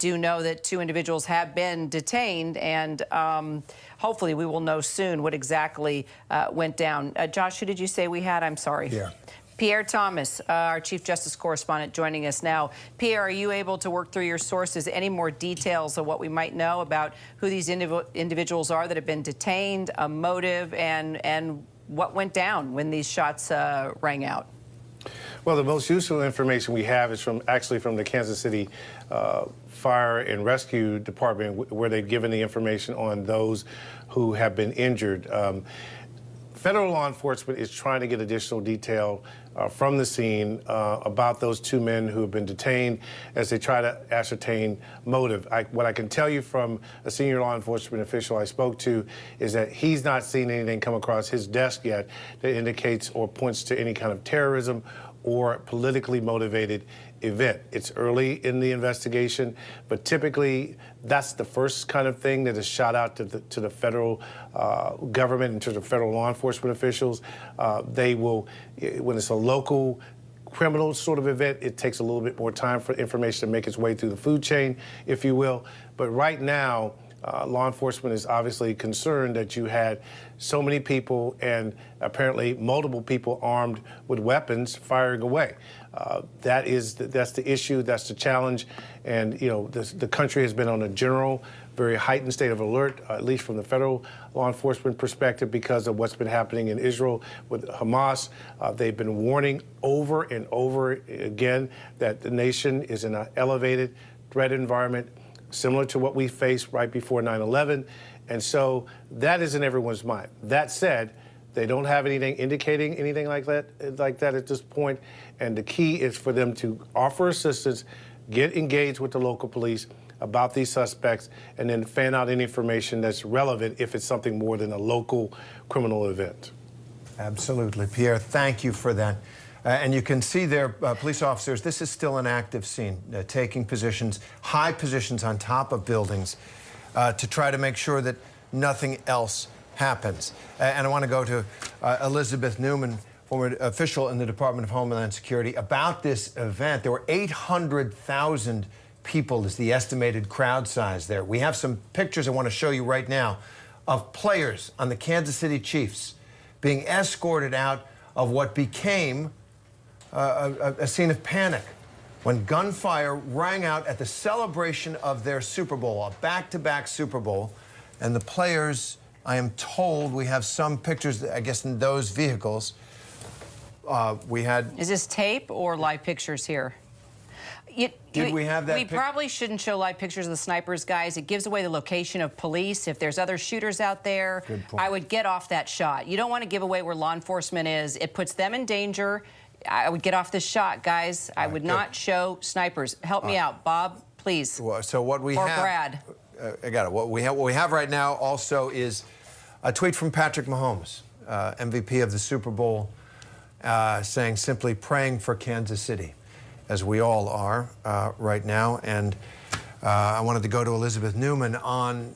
do know that 2 individuals have been detained, and hopefully we will know soon what exactly went down. Josh, who did you say we had? I'm sorry. Yeah. Pierre Thomas, our Chief Justice Correspondent, joining us now. Pierre, are you able to work through your sources any more details of what we might know about who these individuals are that have been detained, a motive, and what went down when these shots rang out? Well, the most useful information we have is actually from the Kansas City Fire and Rescue Department, where they've given the information on those who have been injured. Federal law enforcement is trying to get additional detail from the scene about those 2 men who have been detained as they try to ascertain motive. What I can tell you from a senior law enforcement official I spoke to is that he's not seen anything come across his desk yet that indicates or points to any kind of terrorism or politically motivated event. It's early in the investigation, but typically that's the first kind of thing that is shot out to the federal government in terms of federal law enforcement officials. They will, when it's a local criminal sort of event, it takes a little bit more time for information to make its way through the food chain, if you will. But right now, law enforcement is obviously concerned that you had so many people and apparently multiple people armed with weapons firing away. That's the issue, that's the challenge, and you know the country has been on a general, very heightened state of alert, at least from the federal law enforcement perspective, because of what's been happening in Israel with Hamas. They've been warning over and over again that the nation is in an elevated threat environment, similar to what we faced right before 9/11, and so that is in everyone's mind. That said, they don't have anything indicating anything like that at this point, and the key is for them to offer assistance, get engaged with the local police about these suspects, and then fan out any information that's relevant if it's something more than a local criminal event. Absolutely. Pierre, thank you for that. And you can see there, police officers, this is still an active scene, taking positions, high positions on top of buildings to try to make sure that nothing else happens. And I want to go to Elizabeth Neumann, former official in the Department of Homeland Security, about this event. There were 800,000 people is the estimated crowd size there. We have some pictures I want to show you right now of players on the Kansas City Chiefs being escorted out of what became a scene of panic when gunfire rang out at the celebration of their Super Bowl, a back-to-back Super Bowl, and the players, I am told, we have some pictures, I guess, in those vehicles. We had... Is this tape or live pictures here? Did we have that? We probably shouldn't show live pictures of the snipers, guys. It gives away the location of police. If there's other shooters out there, I would get off that shot. You don't want to give away where law enforcement is. It puts them in danger. I would get off this shot, guys. I would not show snipers. Help me out, Bob, please. So what we or have... Brad. I got it. What we have right now also is a tweet from Patrick Mahomes, MVP of the Super Bowl, saying simply praying for Kansas City, as we all are right now. And I wanted to go to Elizabeth Neumann on,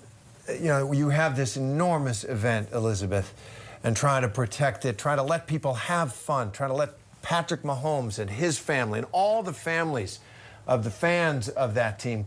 you know, you have this enormous event, Elizabeth, and try to protect it, try to let people have fun, try to let Patrick Mahomes and his family and all the families of the fans of that team